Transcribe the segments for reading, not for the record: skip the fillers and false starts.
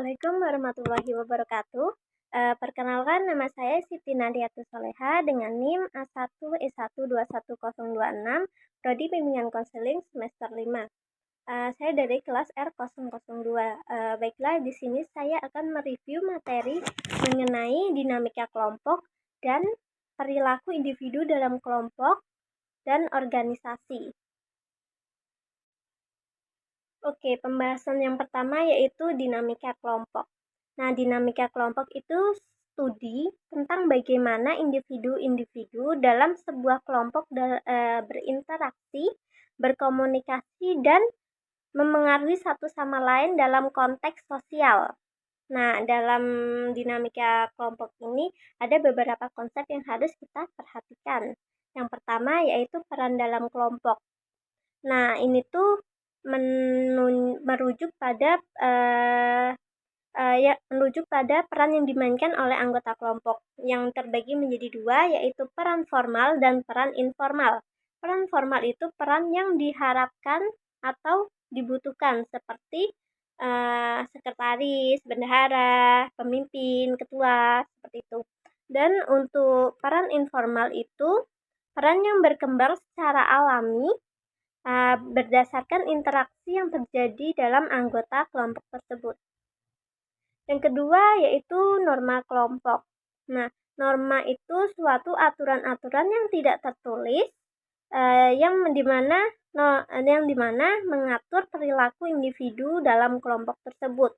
Assalamualaikum warahmatullahi wabarakatuh. Perkenalkan, nama saya Siti Nadiatus Soleha dengan NIM A1E1210206, Prodi Bimbingan Konseling semester 5. Saya dari kelas R002. Baiklah, di sini saya akan mereview materi mengenai dinamika kelompok dan perilaku individu dalam kelompok dan organisasi. Oke, pembahasan yang pertama yaitu dinamika kelompok. Nah, dinamika kelompok itu studi tentang bagaimana individu-individu dalam sebuah kelompok berinteraksi, berkomunikasi, dan memengaruhi satu sama lain dalam konteks sosial. Nah, dalam dinamika kelompok ini ada beberapa konsep yang harus kita perhatikan. Yang pertama yaitu peran dalam kelompok. Nah, ini tuh merujuk pada peran yang dimainkan oleh anggota kelompok yang terbagi menjadi dua, yaitu peran formal dan peran informal. Peran formal itu peran yang diharapkan atau dibutuhkan seperti sekretaris, bendahara, pemimpin, ketua, seperti itu. Dan untuk peran informal itu peran yang berkembang secara alami berdasarkan interaksi yang terjadi dalam anggota kelompok tersebut. Yang kedua yaitu norma kelompok. Nah, norma itu suatu aturan-aturan yang tidak tertulis yang dimana mengatur perilaku individu dalam kelompok tersebut.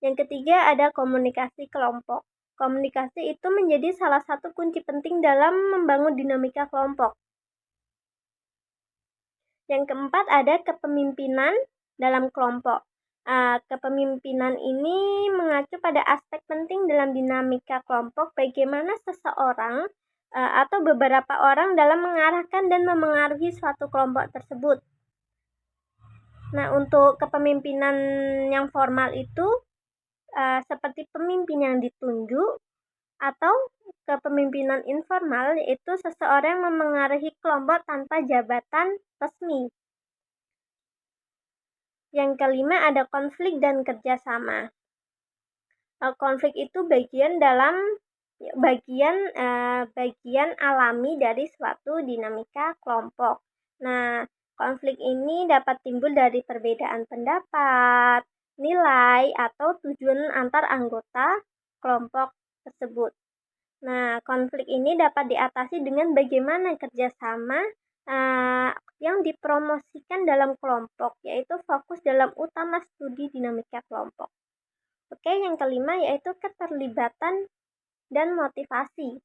Yang ketiga ada komunikasi kelompok. Komunikasi itu menjadi salah satu kunci penting dalam membangun dinamika kelompok. Yang keempat ada kepemimpinan dalam kelompok. Kepemimpinan ini mengacu pada aspek penting dalam dinamika kelompok, bagaimana seseorang atau beberapa orang dalam mengarahkan dan memengaruhi suatu kelompok tersebut. Nah, untuk kepemimpinan yang formal itu seperti pemimpin yang ditunjuk, atau kepemimpinan informal yaitu seseorang yang memengaruhi kelompok tanpa jabatan resmi. Yang kelima ada konflik dan kerjasama. Konflik itu bagian alami dari suatu dinamika kelompok. Nah, konflik ini dapat timbul dari perbedaan pendapat, nilai, atau tujuan antar anggota kelompok tersebut. Nah, konflik ini dapat diatasi dengan bagaimana kerjasama yang dipromosikan dalam kelompok, yaitu fokus dalam utama studi dinamika kelompok. Oke, yang kelima yaitu keterlibatan dan motivasi.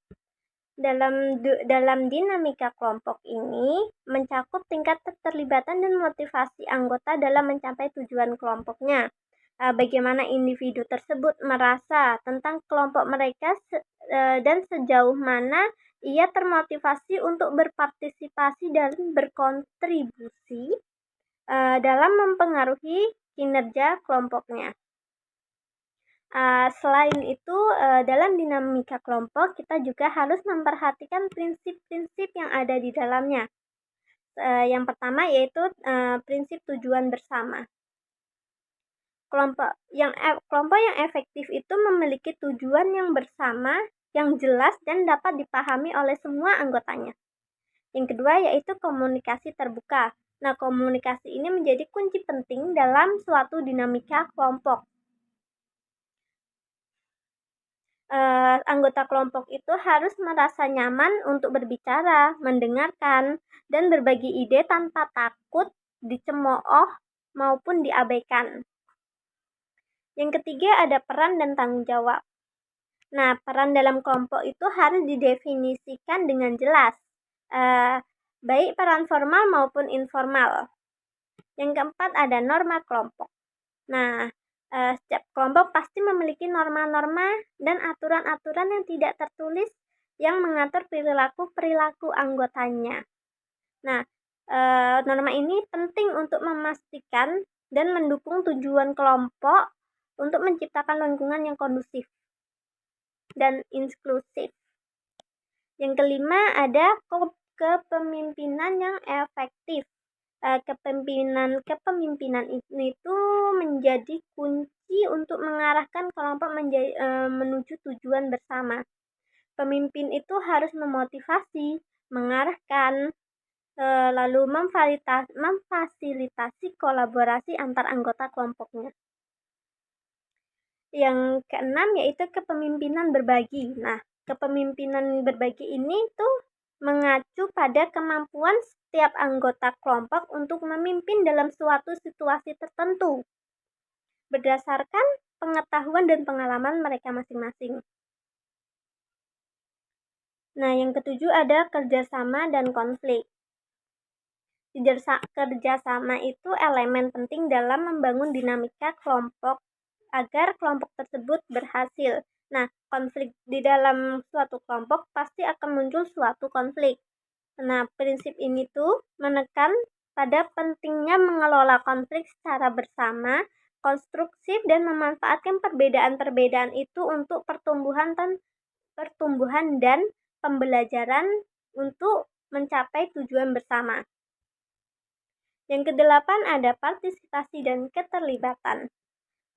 Dalam dinamika kelompok ini mencakup tingkat keterlibatan dan motivasi anggota dalam mencapai tujuan kelompoknya. Bagaimana individu tersebut merasa tentang kelompok mereka dan sejauh mana ia termotivasi untuk berpartisipasi dan berkontribusi dalam mempengaruhi kinerja kelompoknya. Selain itu, dalam dinamika kelompok kita juga harus memperhatikan prinsip-prinsip yang ada di dalamnya. Yang pertama yaitu prinsip tujuan bersama. Kelompok yang efektif itu memiliki tujuan yang bersama, yang jelas dan dapat dipahami oleh semua anggotanya. Yang kedua yaitu komunikasi terbuka. Nah, komunikasi ini menjadi kunci penting dalam suatu dinamika kelompok. Anggota kelompok itu harus merasa nyaman untuk berbicara, mendengarkan, dan berbagi ide tanpa takut dicemooh maupun diabaikan. Yang ketiga ada peran dan tanggung jawab. Nah, peran dalam kelompok itu harus didefinisikan dengan jelas, baik peran formal maupun informal. Yang keempat ada norma kelompok. Nah, setiap kelompok pasti memiliki norma-norma dan aturan-aturan yang tidak tertulis yang mengatur perilaku anggotanya. Nah, norma ini penting untuk memastikan dan mendukung tujuan kelompok untuk menciptakan lingkungan yang kondusif dan inklusif. Yang kelima ada kepemimpinan yang efektif. Kepemimpinan itu menjadi kunci untuk mengarahkan kelompok menuju tujuan bersama. Pemimpin itu harus memotivasi, mengarahkan, lalu memfasilitasi kolaborasi antar anggota kelompoknya. Yang keenam yaitu kepemimpinan berbagi. Nah, kepemimpinan berbagi ini tuh mengacu pada kemampuan setiap anggota kelompok untuk memimpin dalam suatu situasi tertentu berdasarkan pengetahuan dan pengalaman mereka masing-masing. Nah, yang ketujuh ada kerjasama dan konflik. Kerjasama itu elemen penting dalam membangun dinamika kelompok agar kelompok tersebut berhasil. Nah, konflik di dalam suatu kelompok pasti akan muncul suatu konflik. Nah, prinsip ini tuh menekan pada pentingnya mengelola konflik secara bersama, konstruktif, dan memanfaatkan perbedaan-perbedaan itu untuk pertumbuhan dan pembelajaran untuk mencapai tujuan bersama. Yang kedelapan ada partisipasi dan keterlibatan.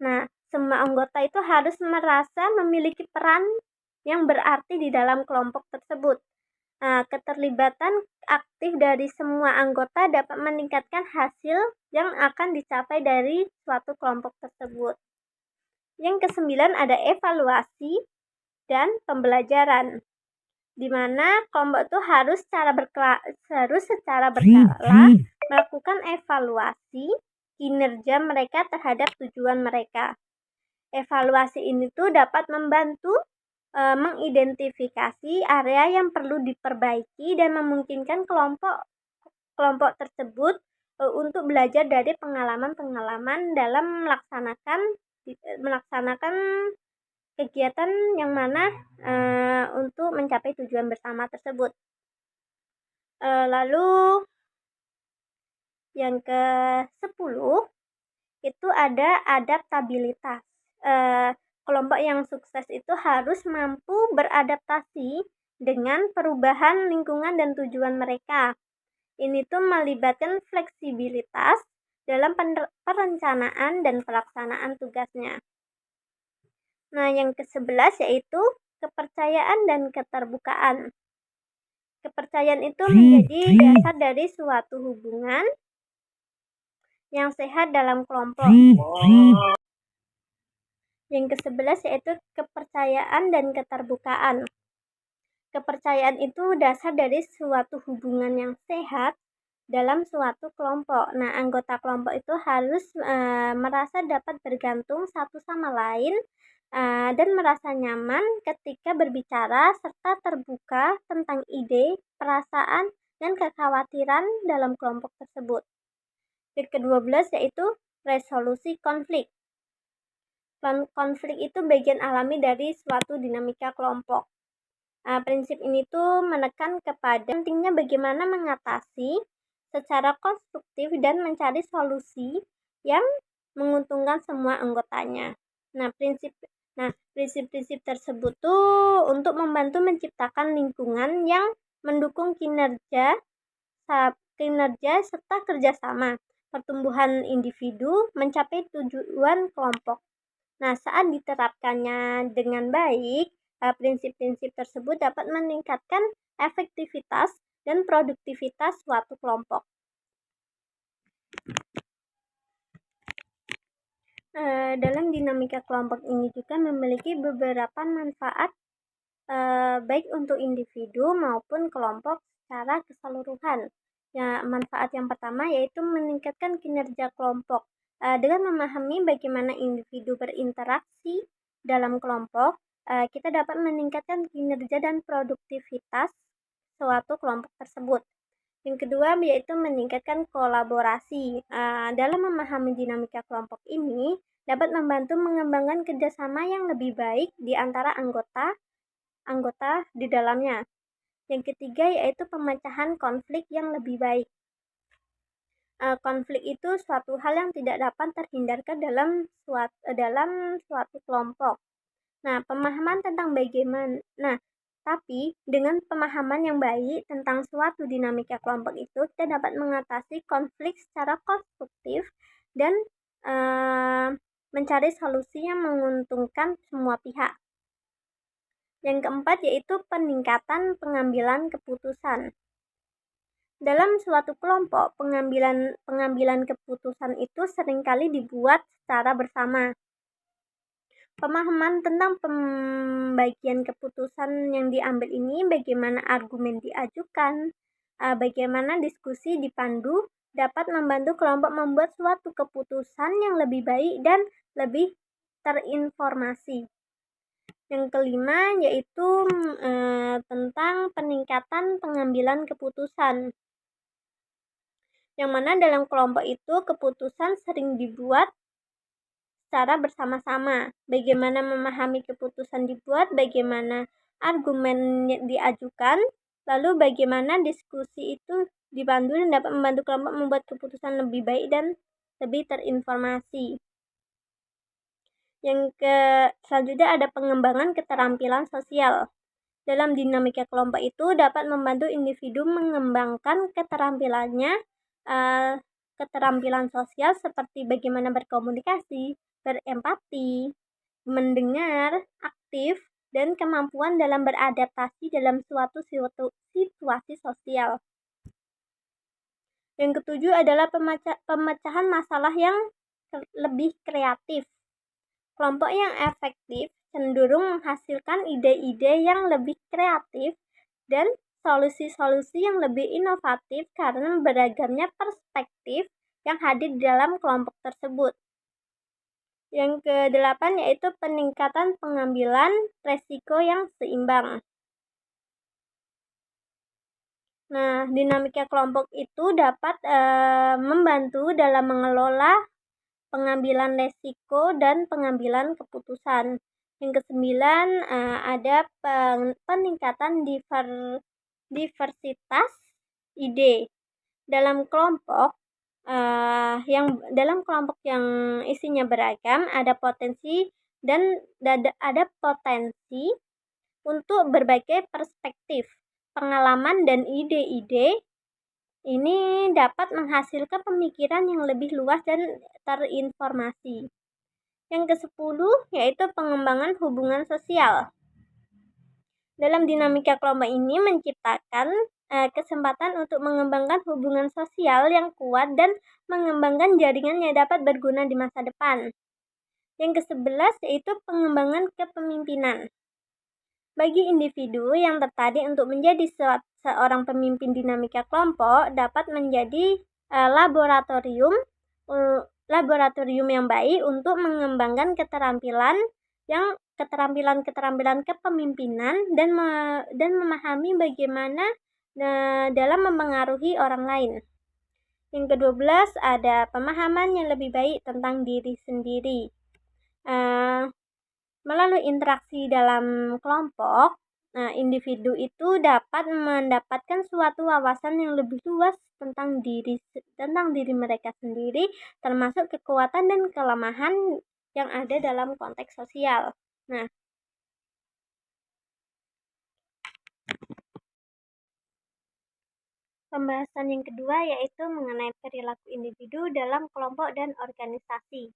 Nah, semua anggota itu harus merasa memiliki peran yang berarti di dalam kelompok tersebut. Nah, keterlibatan aktif dari semua anggota dapat meningkatkan hasil yang akan dicapai dari suatu kelompok tersebut. Yang kesembilan ada evaluasi dan pembelajaran, di mana kelompok itu harus secara berkala melakukan evaluasi kinerja mereka terhadap tujuan mereka. Evaluasi ini tuh dapat membantu mengidentifikasi area yang perlu diperbaiki dan memungkinkan kelompok tersebut untuk belajar dari pengalaman-pengalaman dalam melaksanakan kegiatan yang mana untuk mencapai tujuan bersama tersebut. Lalu yang ke-10 itu ada adaptabilitas. Kelompok yang sukses itu harus mampu beradaptasi dengan perubahan lingkungan dan tujuan mereka. Ini tuh melibatkan fleksibilitas dalam perencanaan dan pelaksanaan tugasnya. Nah, yang ke-11 yaitu kepercayaan dan keterbukaan. Kepercayaan itu menjadi dasar dari suatu hubungan yang sehat dalam kelompok. Yang ke-11 yaitu kepercayaan dan keterbukaan. Kepercayaan itu dasar dari suatu hubungan yang sehat dalam suatu kelompok. Nah, anggota kelompok itu harus merasa dapat bergantung satu sama lain dan merasa nyaman ketika berbicara serta terbuka tentang ide, perasaan, dan kekhawatiran dalam kelompok tersebut. Yang ke-12 yaitu resolusi konflik. Konflik itu bagian alami dari suatu dinamika kelompok. Prinsip ini tuh menekan kepada pentingnya bagaimana mengatasi secara konstruktif dan mencari solusi yang menguntungkan semua anggotanya. Nah, prinsip-prinsip tersebut tuh untuk membantu menciptakan lingkungan yang mendukung kinerja serta kerjasama, pertumbuhan individu, mencapai tujuan kelompok. Nah, saat diterapkannya dengan baik, prinsip-prinsip tersebut dapat meningkatkan efektivitas dan produktivitas suatu kelompok. Dalam dinamika kelompok ini juga memiliki beberapa manfaat baik untuk individu maupun kelompok secara keseluruhan. Ya, manfaat yang pertama yaitu meningkatkan kinerja kelompok. Dengan memahami bagaimana individu berinteraksi dalam kelompok, kita dapat meningkatkan kinerja dan produktivitas suatu kelompok tersebut. Yang kedua yaitu meningkatkan kolaborasi. Dalam memahami dinamika kelompok ini dapat membantu mengembangkan kerjasama yang lebih baik di antara anggota di dalamnya. Yang ketiga yaitu pemecahan konflik yang lebih baik. Konflik itu suatu hal yang tidak dapat terhindarkan dalam suatu kelompok. Nah, pemahaman tentang Tapi dengan pemahaman yang baik tentang suatu dinamika kelompok itu, kita dapat mengatasi konflik secara konstruktif dan mencari solusi yang menguntungkan semua pihak. Yang keempat yaitu peningkatan pengambilan keputusan. Dalam suatu kelompok, pengambilan keputusan itu seringkali dibuat secara bersama. Pemahaman tentang pembagian keputusan yang diambil ini, bagaimana argumen diajukan, bagaimana diskusi dipandu, dapat membantu kelompok membuat suatu keputusan yang lebih baik dan lebih terinformasi. Yang kelima yaitu tentang peningkatan pengambilan keputusan. Yang mana dalam kelompok itu keputusan sering dibuat secara bersama-sama. Bagaimana memahami keputusan dibuat, bagaimana argumen diajukan, lalu bagaimana diskusi itu dibantu dan dapat membantu kelompok membuat keputusan lebih baik dan lebih terinformasi. Yang selanjutnya ada pengembangan keterampilan sosial. Dalam dinamika kelompok itu dapat membantu individu mengembangkan keterampilannya, keterampilan sosial seperti bagaimana berkomunikasi, berempati, mendengar, aktif, dan kemampuan dalam beradaptasi dalam suatu situasi sosial. Yang ketujuh adalah pemecahan masalah yang lebih kreatif. Kelompok yang efektif cenderung menghasilkan ide-ide yang lebih kreatif dan solusi-solusi yang lebih inovatif karena beragamnya perspektif yang hadir di dalam kelompok tersebut. Yang kedelapan yaitu peningkatan pengambilan resiko yang seimbang. Nah, dinamika kelompok itu dapat membantu dalam mengelola pengambilan resiko dan pengambilan keputusan. Yang kesembilan ada peningkatan diversitas ide. Dalam kelompok yang isinya beragam, ada potensi untuk berbagai perspektif, pengalaman dan ide-ide. Ini dapat menghasilkan pemikiran yang lebih luas dan terinformasi. Yang ke-10 yaitu pengembangan hubungan sosial. Dalam dinamika kelompok ini menciptakan kesempatan untuk mengembangkan hubungan sosial yang kuat dan mengembangkan jaringan yang dapat berguna di masa depan. Yang ke-11 yaitu pengembangan kepemimpinan. Bagi individu yang tertarik untuk menjadi seorang pemimpin dinamika kelompok dapat menjadi laboratorium yang baik untuk mengembangkan keterampilan kepemimpinan dan memahami bagaimana dalam mempengaruhi orang lain. Yang ke-12 ada pemahaman yang lebih baik tentang diri sendiri. Melalui interaksi dalam kelompok, individu itu dapat mendapatkan suatu wawasan yang lebih luas tentang diri mereka sendiri, termasuk kekuatan dan kelemahan yang ada dalam konteks sosial. Nah, pembahasan yang kedua yaitu mengenai perilaku individu dalam kelompok dan organisasi.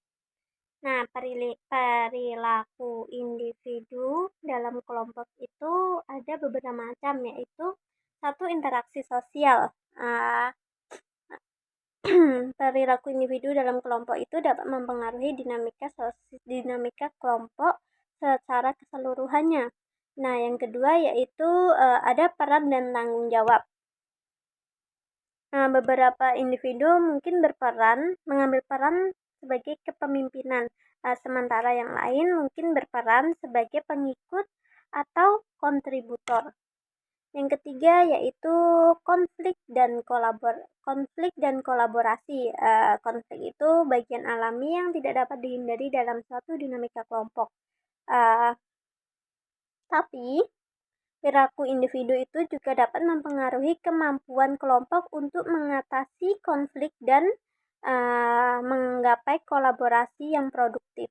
Nah, perilaku individu dalam kelompok itu ada beberapa macam, yaitu satu, interaksi sosial. Perilaku individu dalam kelompok itu dapat mempengaruhi dinamika kelompok secara keseluruhannya. Nah, yang kedua yaitu ada peran dan tanggung jawab. Nah, beberapa individu mungkin mengambil peran sebagai kepemimpinan, sementara yang lain mungkin berperan sebagai pengikut atau kontributor. Yang ketiga yaitu konflik dan kolaborasi. Konflik itu bagian alami yang tidak dapat dihindari dalam suatu dinamika kelompok. Tapi perilaku individu itu juga dapat mempengaruhi kemampuan kelompok untuk mengatasi konflik dan menggapai kolaborasi yang produktif.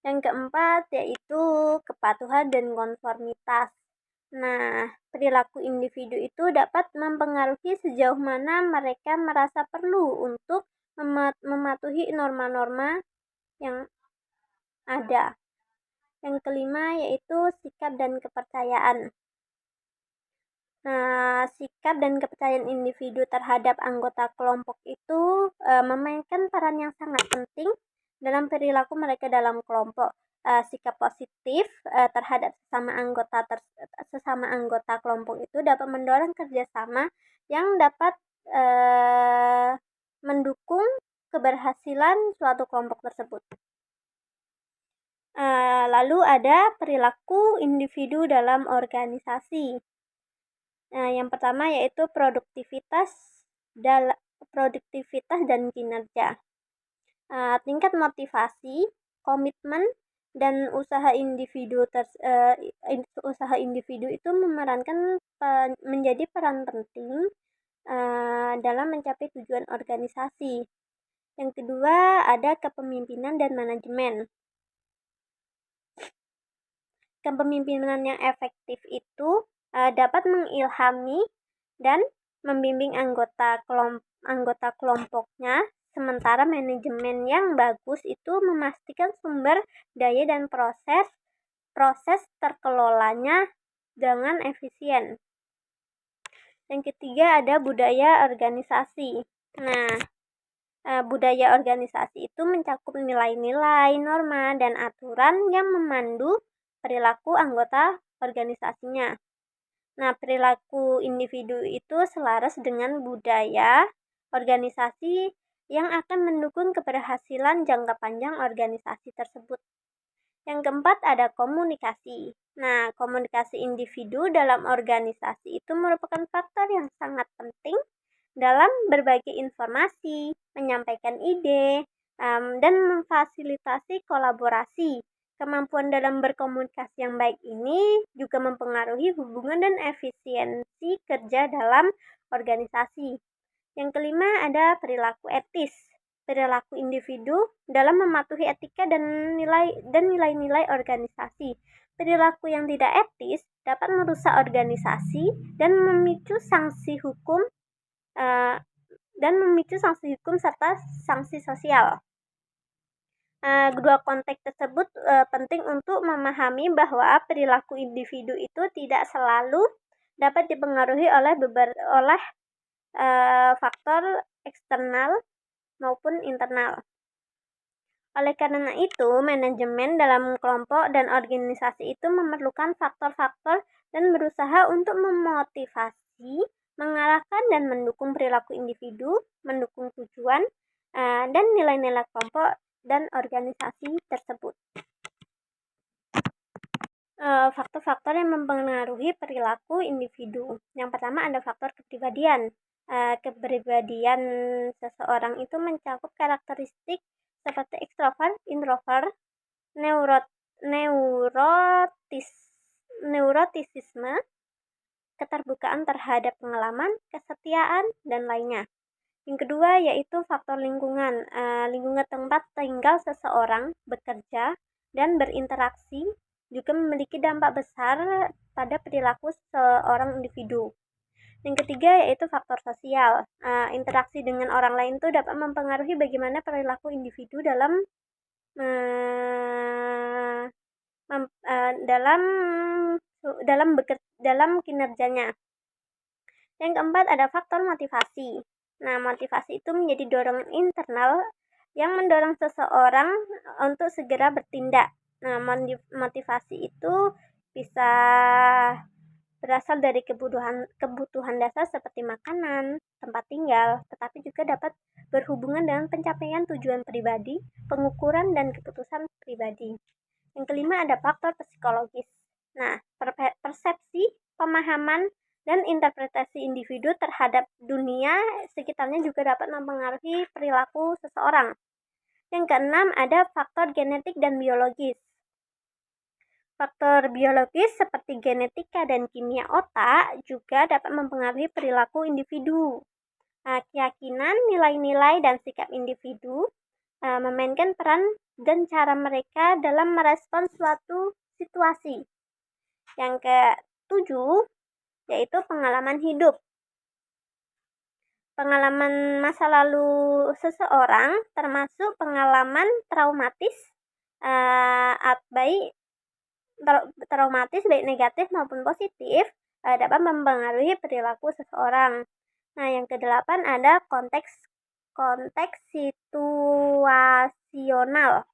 Yang keempat yaitu kepatuhan dan konformitas. Nah, perilaku individu itu dapat mempengaruhi sejauh mana mereka merasa perlu untuk mematuhi norma-norma yang ada. Yang kelima yaitu sikap dan kepercayaan. Nah, sikap dan kepercayaan individu terhadap anggota kelompok itu memainkan peran yang sangat penting dalam perilaku mereka dalam kelompok. Sikap positif terhadap sesama anggota kelompok itu dapat mendorong kerjasama yang dapat mendukung keberhasilan suatu kelompok tersebut. Lalu ada perilaku individu dalam organisasi. Nah, yang pertama yaitu produktivitas dan kinerja. Tingkat motivasi, komitmen, dan usaha individu itu menjadi peran penting dalam mencapai tujuan organisasi. Yang kedua ada kepemimpinan dan manajemen. Kepemimpinan yang efektif itu dapat mengilhami dan membimbing anggota kelompoknya, sementara manajemen yang bagus itu memastikan sumber daya dan proses terkelolanya dengan efisien. Yang ketiga ada budaya organisasi. Nah, budaya organisasi itu mencakup nilai-nilai, norma, dan aturan yang memandu perilaku anggota organisasinya. Nah, perilaku individu itu selaras dengan budaya organisasi yang akan mendukung keberhasilan jangka panjang organisasi tersebut. Yang keempat ada komunikasi. Nah, komunikasi individu dalam organisasi itu merupakan faktor yang sangat penting dalam berbagi informasi, menyampaikan ide, dan memfasilitasi kolaborasi. Kemampuan dalam berkomunikasi yang baik ini juga mempengaruhi hubungan dan efisiensi kerja dalam organisasi. Yang kelima ada perilaku etis. Perilaku individu dalam mematuhi etika dan nilai-nilai organisasi. Perilaku yang tidak etis dapat merusak organisasi dan memicu sanksi hukum serta sanksi sosial. Kedua konteks tersebut penting untuk memahami bahwa perilaku individu itu tidak selalu dapat dipengaruhi oleh faktor eksternal maupun internal. Oleh karena itu, manajemen dalam kelompok dan organisasi itu memerlukan faktor-faktor dan berusaha untuk memotivasi, mengarahkan dan mendukung perilaku individu, mendukung tujuan dan nilai-nilai kelompok dan organisasi tersebut. Faktor-faktor yang mempengaruhi perilaku individu. Yang pertama ada faktor kepribadian. Kepribadian seseorang itu mencakup karakteristik seperti ekstrovert, introvert, neurotisisme, keterbukaan terhadap pengalaman, kesetiaan, dan lainnya. Yang kedua yaitu faktor lingkungan. Lingkungan tempat tinggal seseorang, bekerja, dan berinteraksi juga memiliki dampak besar pada perilaku seorang individu. Yang ketiga yaitu faktor sosial. Interaksi dengan orang lain itu dapat mempengaruhi bagaimana perilaku individu dalam kinerjanya. Yang keempat ada faktor motivasi. Nah, motivasi itu menjadi dorongan internal yang mendorong seseorang untuk segera bertindak. Nah, motivasi itu bisa berasal dari kebutuhan dasar seperti makanan, tempat tinggal, tetapi juga dapat berhubungan dengan pencapaian tujuan pribadi, pengukuran, dan keputusan pribadi. Yang kelima ada faktor psikologis. Nah, persepsi, pemahaman, dan interpretasi individu terhadap dunia sekitarnya juga dapat mempengaruhi perilaku seseorang. Yang keenam ada faktor genetik dan biologis. Faktor biologis seperti genetika dan kimia otak juga dapat mempengaruhi perilaku individu. Keyakinan, nilai-nilai, dan sikap individu memainkan peran dan cara mereka dalam merespons suatu situasi. Yang ketujuh yaitu pengalaman hidup. Pengalaman masa lalu seseorang termasuk pengalaman traumatis baik negatif maupun positif dapat mempengaruhi perilaku seseorang. Nah, yang kedelapan ada konteks situasional.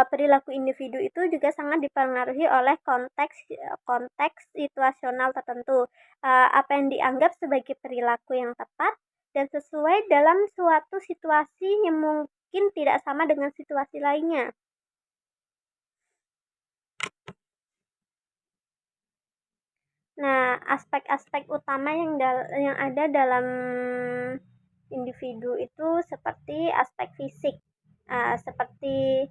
Perilaku individu itu juga sangat dipengaruhi oleh konteks situasional tertentu. Apa yang dianggap sebagai perilaku yang tepat dan sesuai dalam suatu situasi yang mungkin tidak sama dengan situasi lainnya. Nah, aspek-aspek utama yang ada dalam individu itu seperti aspek fisik, seperti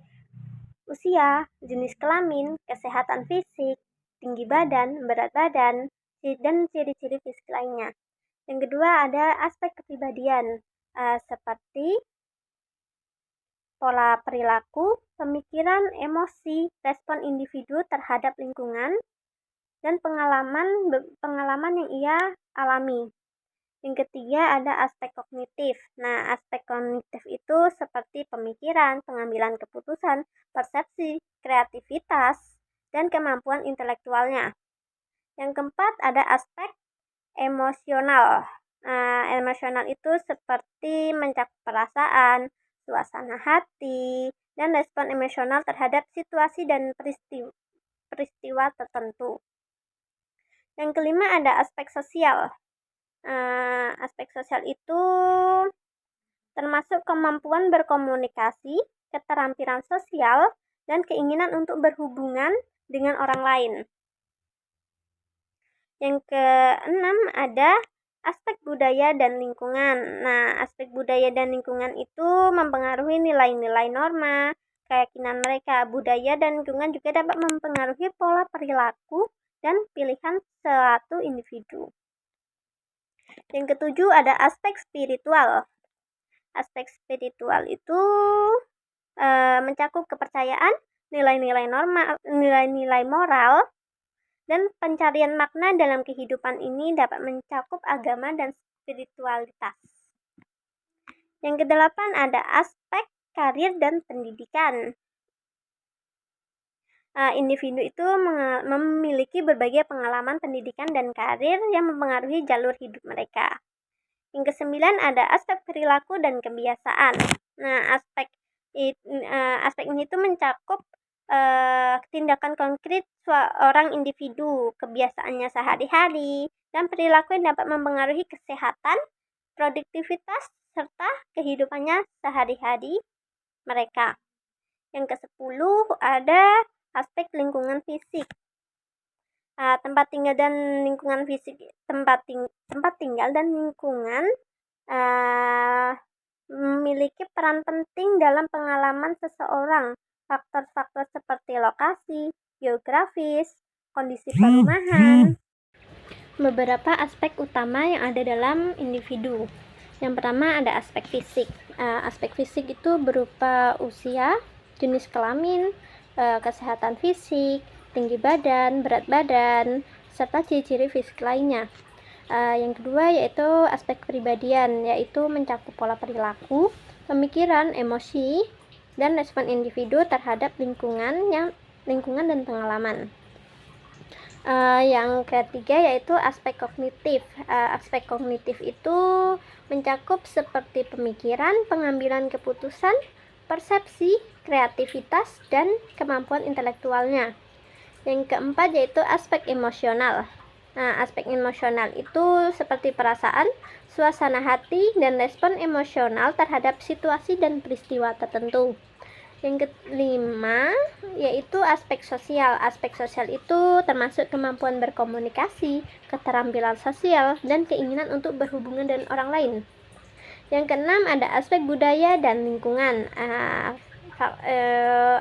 usia, jenis kelamin, kesehatan fisik, tinggi badan, berat badan, dan ciri-ciri fisik lainnya. Yang kedua ada aspek kepribadian, seperti pola perilaku, pemikiran, emosi, respon individu terhadap lingkungan, dan pengalaman yang ia alami. Yang ketiga ada aspek kognitif. Nah, aspek kognitif itu seperti pemikiran, pengambilan keputusan, persepsi, kreativitas, dan kemampuan intelektualnya. Yang keempat ada aspek emosional. Emosional itu seperti mencakup perasaan, suasana hati, dan respon emosional terhadap situasi dan peristiwa tertentu. Yang kelima ada aspek sosial. Aspek sosial itu termasuk kemampuan berkomunikasi, keterampilan sosial, dan keinginan untuk berhubungan dengan orang lain. Yang keenam ada aspek budaya dan lingkungan. Nah, aspek budaya dan lingkungan itu mempengaruhi nilai-nilai norma, keyakinan mereka. Budaya dan lingkungan juga dapat mempengaruhi pola perilaku dan pilihan suatu individu. Yang ketujuh ada aspek spiritual. Aspek spiritual itu mencakup kepercayaan, nilai-nilai moral, dan pencarian makna dalam kehidupan ini dapat mencakup agama dan spiritualitas. Yang kedelapan ada aspek karir dan pendidikan. Individu itu memiliki berbagai pengalaman pendidikan dan karir yang mempengaruhi jalur hidup mereka. Yang kesembilan ada aspek perilaku dan kebiasaan. Nah, aspek ini itu mencakup tindakan konkret seorang individu, kebiasaannya sehari-hari, dan perilaku yang dapat mempengaruhi kesehatan, produktivitas, serta kehidupannya sehari-hari mereka. Yang ke-10 ada aspek lingkungan fisik. Tempat tinggal dan lingkungan fisik, tempat tinggal dan lingkungan memiliki peran penting dalam pengalaman seseorang. Faktor-faktor seperti lokasi, geografis, kondisi perumahan. Beberapa aspek utama yang ada dalam individu. Yang pertama ada aspek fisik. Aspek fisik itu berupa usia, jenis kelamin, kesehatan fisik, tinggi badan, berat badan, serta ciri-ciri fisik lainnya. Yang kedua yaitu aspek kepribadian, yaitu mencakup pola perilaku, pemikiran, emosi, dan respon individu terhadap lingkungan dan pengalaman. Yang ketiga yaitu aspek kognitif. Aspek kognitif itu mencakup seperti pemikiran, pengambilan keputusan, persepsi, kreativitas, dan kemampuan intelektualnya. Yang keempat yaitu aspek emosional. Nah, aspek emosional itu seperti perasaan, suasana hati, dan respon emosional terhadap situasi dan peristiwa tertentu. Yang kelima yaitu aspek sosial. Aspek sosial itu termasuk kemampuan berkomunikasi, keterampilan sosial, dan keinginan untuk berhubungan dengan orang lain. Yang keenam ada aspek budaya dan lingkungan.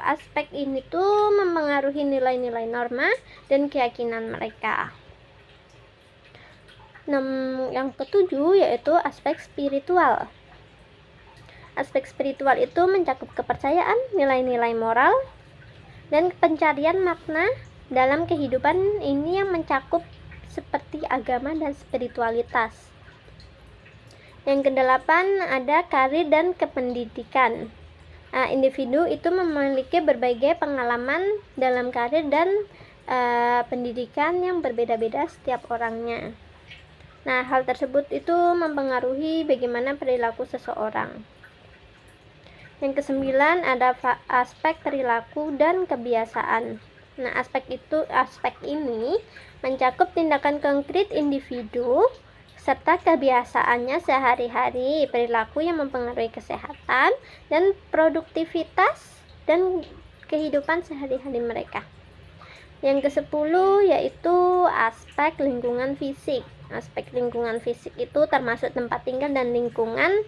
Aspek ini tuh mempengaruhi nilai-nilai norma dan keyakinan mereka. Yang ketujuh yaitu aspek spiritual. Aspek spiritual itu mencakup kepercayaan, nilai-nilai moral, dan pencarian makna dalam kehidupan ini yang mencakup seperti agama dan spiritualitas. Yang kedelapan ada karir dan kependidikan. Individu itu memiliki berbagai pengalaman dalam karir dan pendidikan yang berbeda-beda setiap orangnya. Nah, hal tersebut itu mempengaruhi bagaimana perilaku seseorang. Yang kesembilan ada aspek perilaku dan kebiasaan. Nah, aspek ini mencakup tindakan konkret individu serta kebiasaannya sehari-hari, perilaku yang mempengaruhi kesehatan dan produktivitas dan kehidupan sehari-hari mereka. Yang ke-10 yaitu aspek lingkungan fisik. Aspek lingkungan fisik itu termasuk tempat tinggal dan lingkungan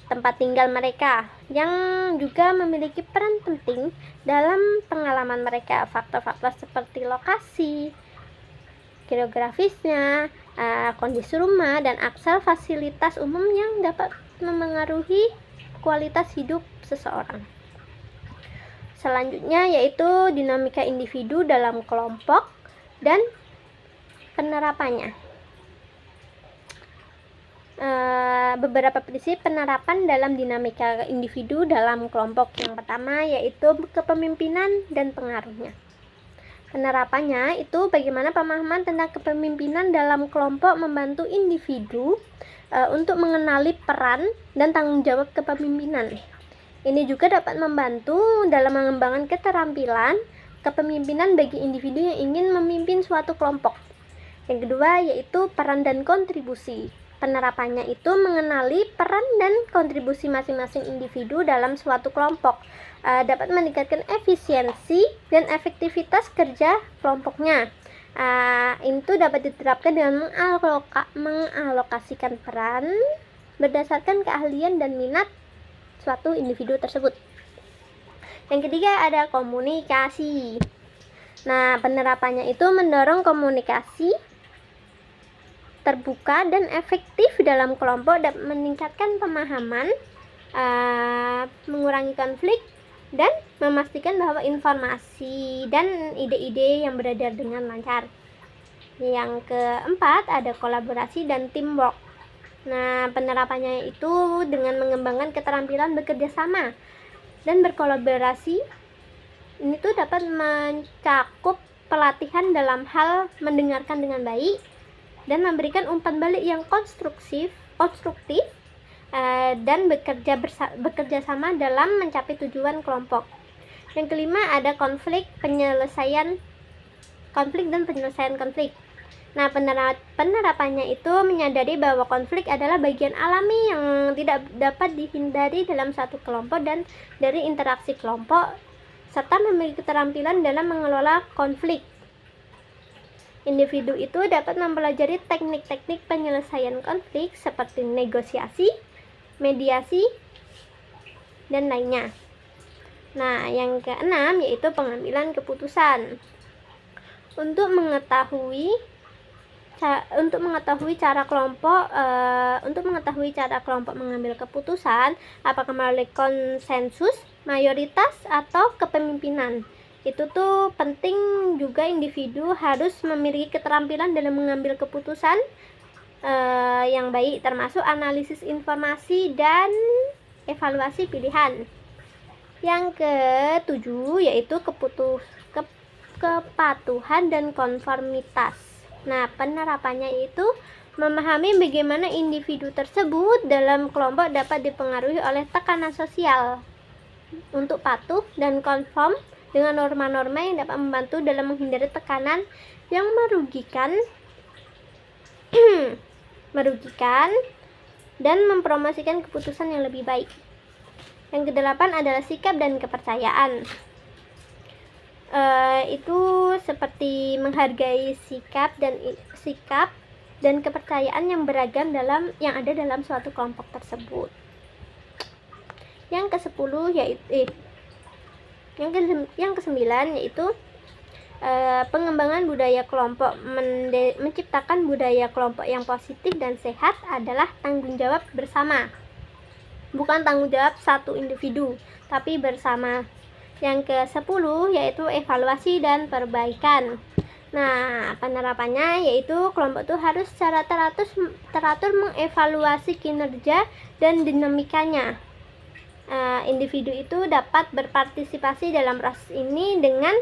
tempat tinggal mereka yang juga memiliki peran penting dalam pengalaman mereka. Faktor-faktor seperti lokasi, geografisnya, kondisi rumah, dan aksar fasilitas umum yang dapat memengaruhi kualitas hidup seseorang. Selanjutnya yaitu dinamika individu dalam kelompok dan penerapannya. Beberapa prinsip penerapan dalam dinamika individu dalam kelompok. Yang pertama yaitu kepemimpinan dan pengaruhnya. Penerapannya itu bagaimana pemahaman tentang kepemimpinan dalam kelompok membantu individu untuk mengenali peran dan tanggung jawab kepemimpinan. Ini juga dapat membantu dalam mengembangkan keterampilan kepemimpinan bagi individu yang ingin memimpin suatu kelompok. Yang kedua yaitu peran dan kontribusi. Penerapannya itu mengenali peran dan kontribusi masing-masing individu dalam suatu kelompok. Dapat meningkatkan efisiensi dan efektivitas kerja kelompoknya. Itu dapat diterapkan dengan mengalokasikan peran berdasarkan keahlian dan minat suatu individu tersebut. Yang ketiga ada komunikasi. Nah, penerapannya itu mendorong komunikasi terbuka dan efektif dalam kelompok dan meningkatkan pemahaman, mengurangi konflik, dan memastikan bahwa informasi dan ide-ide yang beredar dengan lancar. Yang keempat ada kolaborasi dan teamwork. Nah, penerapannya itu dengan mengembangkan keterampilan bekerja sama dan berkolaborasi. Ini tuh dapat mencakup pelatihan dalam hal mendengarkan dengan baik dan memberikan umpan balik yang konstruktif dan bekerja sama dalam mencapai tujuan kelompok. Yang kelima ada penyelesaian konflik. Nah, penerapannya itu menyadari bahwa konflik adalah bagian alami yang tidak dapat dihindari dalam satu kelompok dan dari interaksi kelompok, serta memiliki keterampilan dalam mengelola konflik. Individu itu dapat mempelajari teknik-teknik penyelesaian konflik seperti negosiasi, mediasi, dan lainnya. Nah, yang keenam yaitu pengambilan keputusan. Untuk mengetahui cara kelompok mengambil keputusan, apakah melalui konsensus, mayoritas, atau kepemimpinan. Itu tuh penting juga individu harus memiliki keterampilan dalam mengambil keputusan yang baik, termasuk analisis informasi dan evaluasi pilihan. Yang ketujuh yaitu kepatuhan dan konformitas. Nah, penerapannya itu memahami bagaimana individu tersebut dalam kelompok dapat dipengaruhi oleh tekanan sosial untuk patuh dan konform dengan norma-norma yang dapat membantu dalam menghindari tekanan yang merugikan dan mempromosikan keputusan yang lebih baik. Yang kedelapan adalah sikap dan kepercayaan. Itu seperti menghargai sikap dan kepercayaan yang beragam yang ada dalam suatu kelompok tersebut. Yang ke-10 yaitu yang ke-9 yaitu pengembangan budaya kelompok. Menciptakan budaya kelompok yang positif dan sehat adalah tanggung jawab bersama. bukan tanggung jawab satu individu, tapi bersama. Yang ke-10 yaitu evaluasi dan perbaikan. Nah, penerapannya yaitu kelompok itu harus secara teratur mengevaluasi kinerja dan dinamikanya. Individu itu dapat berpartisipasi dalam proses ini dengan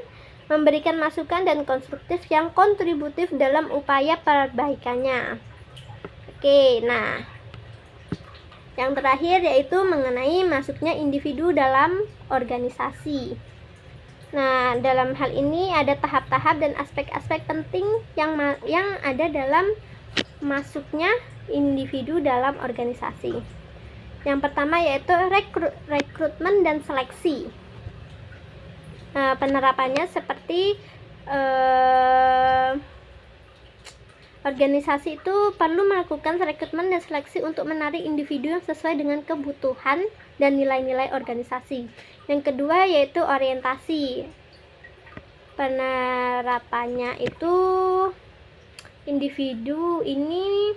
memberikan masukan dan konstruktif yang kontributif dalam upaya perbaikannya. Oke, nah yang terakhir yaitu mengenai masuknya individu dalam organisasi. Nah, dalam hal ini ada tahap-tahap dan aspek-aspek penting yang ada dalam masuknya individu dalam organisasi. Yang pertama yaitu rekrutmen dan seleksi. Penerapannya seperti organisasi itu perlu melakukan rekrutmen dan seleksi untuk menarik individu yang sesuai dengan kebutuhan dan nilai-nilai organisasi. Yang kedua yaitu orientasi. Penerapannya itu individu ini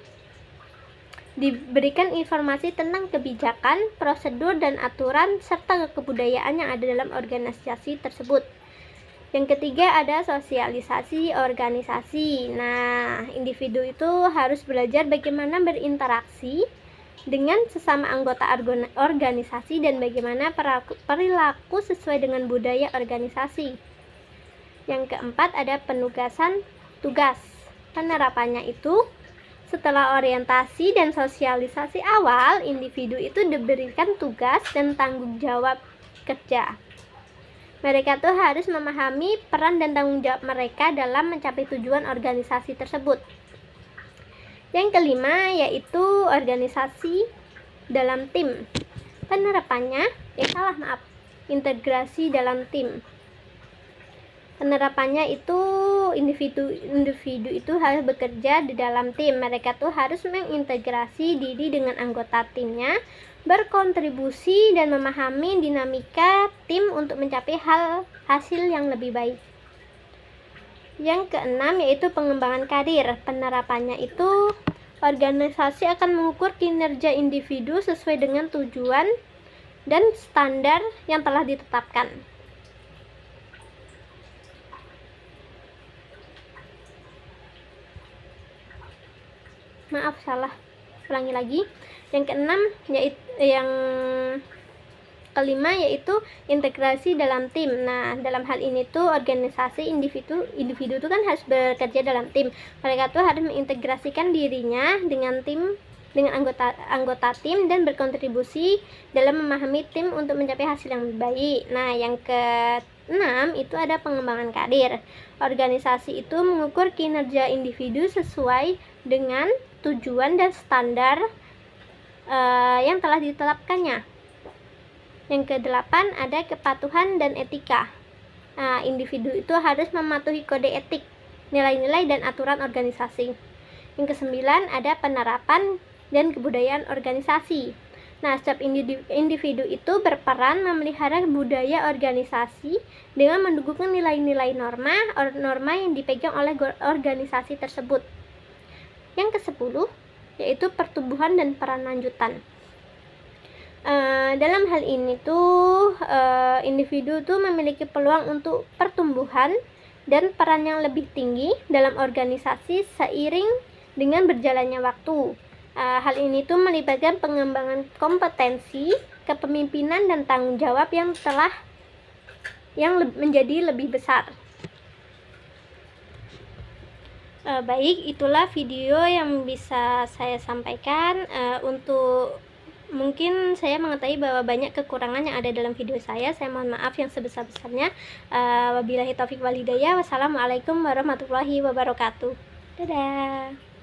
diberikan informasi tentang kebijakan, prosedur, dan aturan serta kebudayaan yang ada dalam organisasi tersebut. Yang ketiga ada sosialisasi organisasi. Nah, individu itu harus belajar bagaimana berinteraksi dengan sesama anggota organisasi dan bagaimana perilaku sesuai dengan budaya organisasi. Yang keempat ada penugasan tugas. Penerapannya itu setelah orientasi dan sosialisasi awal, individu itu diberikan tugas dan tanggung jawab kerja. Mereka tuh harus memahami peran dan tanggung jawab mereka dalam mencapai tujuan organisasi tersebut. Yang kelima yaitu organisasi dalam tim. Penerapannya, integrasi dalam tim. Penerapannya itu individu itu harus bekerja di dalam tim. Mereka tuh harus mengintegrasi diri dengan anggota timnya, berkontribusi dan memahami dinamika tim untuk mencapai hasil yang lebih baik. Yang keenam yaitu pengembangan karir. Penerapannya itu organisasi akan mengukur kinerja individu sesuai dengan tujuan dan standar yang telah ditetapkan. Maaf, salah. Ulangi lagi. Yang keenam yaitu yang kelima yaitu integrasi dalam tim. Nah, dalam hal ini tuh organisasi individu itu kan harus bekerja dalam tim. Mereka tuh harus mengintegrasikan dirinya dengan anggota tim dan berkontribusi dalam memahami tim untuk mencapai hasil yang lebih baik. Nah, yang ke-6 itu ada pengembangan karir. Organisasi itu mengukur kinerja individu sesuai dengan tujuan dan standar yang telah ditetapkannya. Yang ke-8 ada kepatuhan dan etika. Individu itu harus mematuhi kode etik, nilai-nilai dan aturan organisasi. Yang ke-9 ada penerapan dan kebudayaan organisasi. Nah, setiap individu itu berperan memelihara budaya organisasi dengan mendukung nilai-nilai norma yang dipegang oleh organisasi tersebut. Yang ke-10 yaitu pertumbuhan dan peran lanjutan. Dalam hal ini tuh individu tuh memiliki peluang untuk pertumbuhan dan peran yang lebih tinggi dalam organisasi seiring dengan berjalannya waktu. Hal ini tuh melibatkan pengembangan kompetensi, kepemimpinan dan tanggung jawab yang menjadi lebih besar. Baik, itulah video yang bisa saya sampaikan. Untuk mungkin saya mengetahui bahwa banyak kekurangan yang ada dalam video saya mohon maaf yang sebesar-besarnya. Wabillahi taufik wal hidayah. Wassalamualaikum warahmatullahi wabarakatuh. Dadah.